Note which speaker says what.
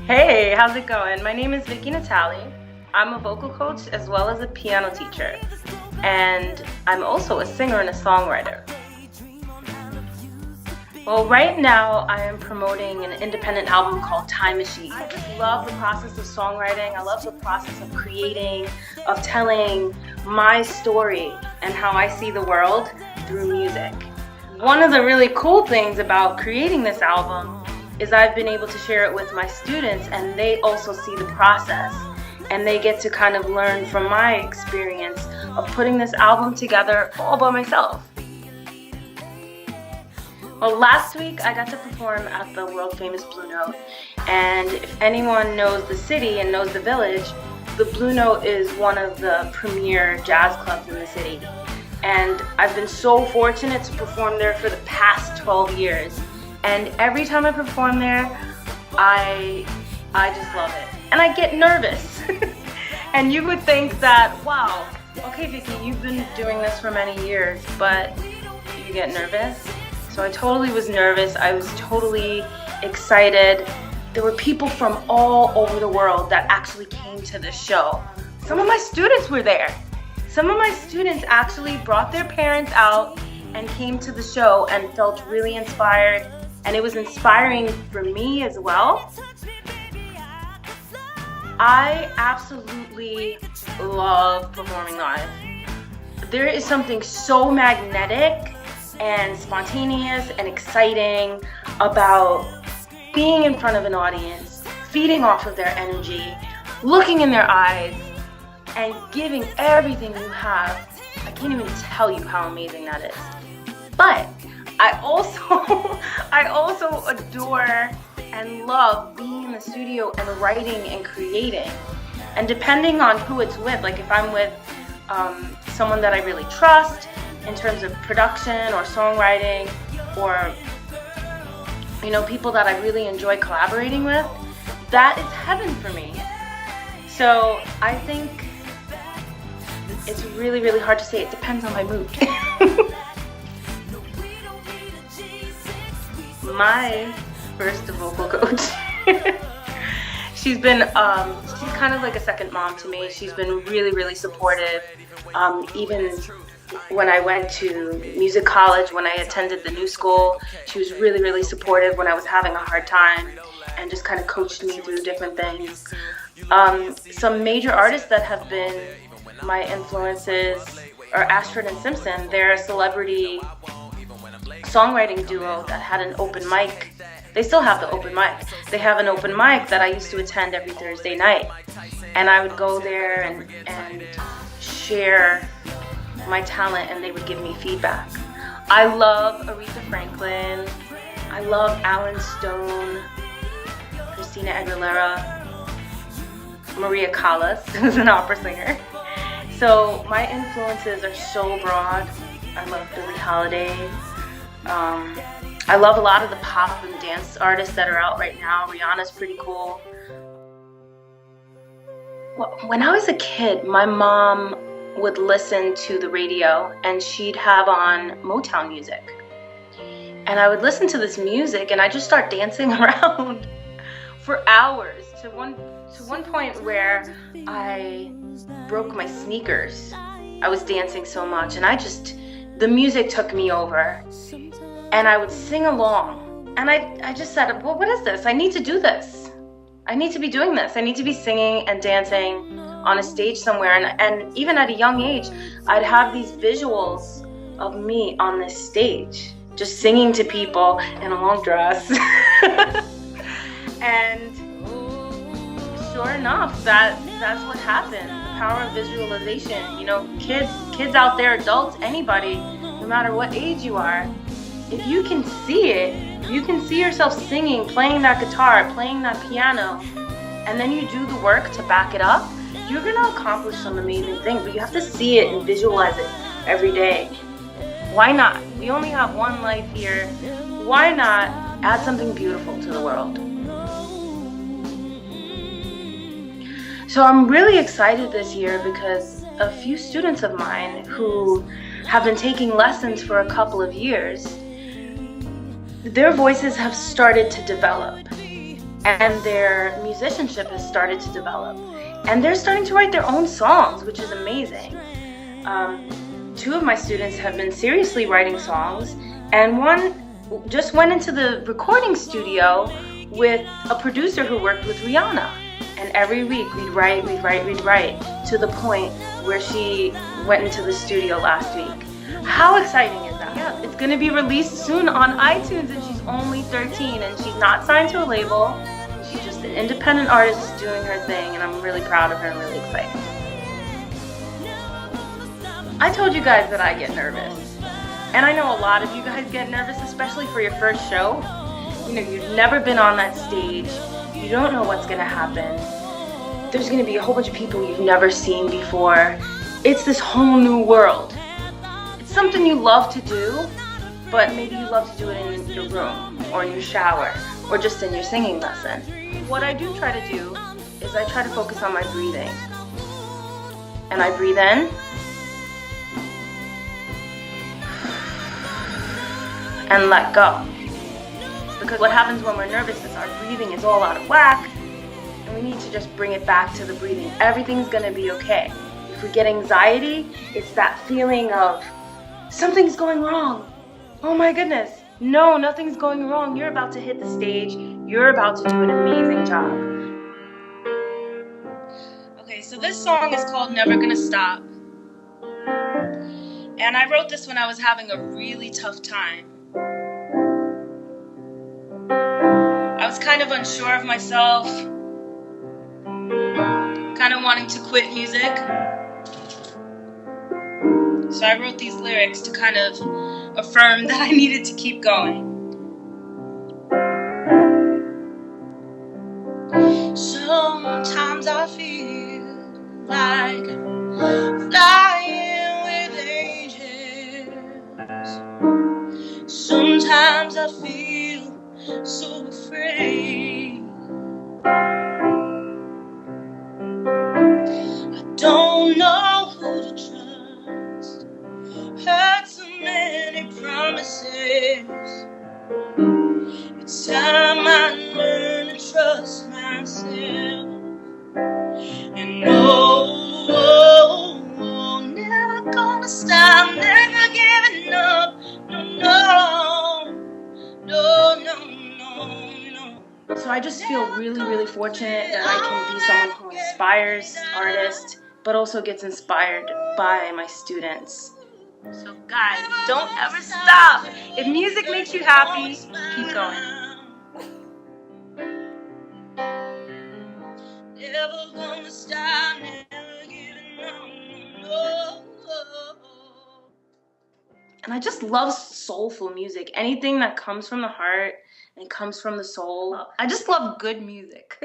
Speaker 1: Hey, how's it going? My name is Vickie Natali. I'm a vocal coach as well as a piano teacher. And I'm also a singer and a songwriter. Well, right now I am promoting an independent album called Time Machine. I just love the process of songwriting. I love the process of creating, of telling my story and how I see the world through music. One of the really cool things about creating this album is I've been able to share it with my students, and they also see the process, and they get to kind of learn from my experience of putting this album together all by myself. Well, last week I got to perform at the world famous Blue Note, and if anyone knows the city and knows the Village, the Blue Note is one of the premier jazz clubs in the city. And I've been so fortunate to perform there for the past 12 years. And every time I perform there, I just love it. And I get nervous. And you would think that, wow, okay Vickie, you've been doing this for many years, but you get nervous? So I totally was nervous. I was totally excited. There were people from all over the world that actually came to the show. Some of my students were there. Some of my students actually brought their parents out and came to the show and felt really inspired. And it was inspiring for me as well. I absolutely love performing live. There is something so magnetic and spontaneous and exciting about being in front of an audience, feeding off of their energy, looking in their eyes, and giving everything you have. I can't even tell you how amazing that is. But I also adore and love being in the studio and writing and creating. And depending on who it's with, like if I'm with someone that I really trust in terms of production or songwriting, or people that I really enjoy collaborating with, that is heaven for me. So I think it's really, really hard to say. It depends on my mood. My first vocal coach, she's kind of like a second mom to me. She's been really, really supportive. Even when I went to music college, when I attended the new school, she was really, really supportive when I was having a hard time and just kind of coached me through different things. Some major artists that have been my influences are Ashford and Simpson. They're a celebrity songwriting duo that had an open mic. They still have the open mic. They have an open mic that I used to attend every Thursday night. And I would go there and share my talent, and they would give me feedback. I love Aretha Franklin. I love Alan Stone, Christina Aguilera, Maria Callas, who's an opera singer. So my influences are so broad. I love Billie Holiday. I love a lot of the pop and dance artists that are out right now. Rihanna's pretty cool. When I was a kid, my mom would listen to the radio and she'd have on Motown music. And I would listen to this music and I just start dancing around for hours to one point where I broke my sneakers. I was dancing so much, and the music took me over, and I would sing along. And I just said, well, what is this? I need to do this. I need to be doing this. I need to be singing and dancing on a stage somewhere. And even at a young age, I'd have these visuals of me on this stage, just singing to people in a long dress. And sure enough, that's what happened. The power of visualization. Kids out there, adults, anybody, no matter what age you are, if you can see it, you can see yourself singing, playing that guitar, playing that piano, and then you do the work to back it up, you're gonna accomplish some amazing things. But you have to see it and visualize it every day. Why not? We only have one life here. Why not add something beautiful to the world? So I'm really excited this year because a few students of mine who have been taking lessons for a couple of years, their voices have started to develop. and their musicianship has started to develop. And they're starting to write their own songs, which is amazing. Two of my students have been seriously writing songs, and one just went into the recording studio with a producer who worked with Rihanna. And every week we'd write, to the point where she went into the studio last week. How exciting is that? Yeah, it's going to be released soon on iTunes, and she's only 13, and she's not signed to a label. She's just an independent artist doing her thing, and I'm really proud of her and really excited. I told you guys that I get nervous. And I know a lot of you guys get nervous, especially for your first show. You know, you've never been on that stage. You don't know what's going to happen. There's going to be a whole bunch of people you've never seen before. It's this whole new world. It's something you love to do, but maybe you love to do it in your room, or in your shower, or just in your singing lesson. What I do try to do is I try to focus on my breathing. And I breathe in, and let go. Because what happens when we're nervous is our breathing is all out of whack, and we need to just bring it back to the breathing. Everything's gonna be okay. If we get anxiety, it's that feeling of something's going wrong. Oh my goodness. No, nothing's going wrong. You're about to hit the stage. You're about to do an amazing job. Okay, so this song is called Never Gonna Stop. And I wrote this when I was having a really tough time. I was kind of unsure of myself, kind of wanting to quit music. So I wrote these lyrics to kind of affirm that I needed to keep going. Sometimes I feel like flying with angels. Sometimes I feel so afraid. I don't know who to trust. Heard so many promises. It's time I learn to trust myself. And never gonna stop, never giving up. No. So I just feel really, really fortunate that I can be someone who inspires artists, but also gets inspired by my students. So guys, don't ever stop. If music makes you happy, keep going. Never gonna stop, never giving up, no. And I just love soulful music. Anything that comes from the heart and comes from the soul. I just love good music.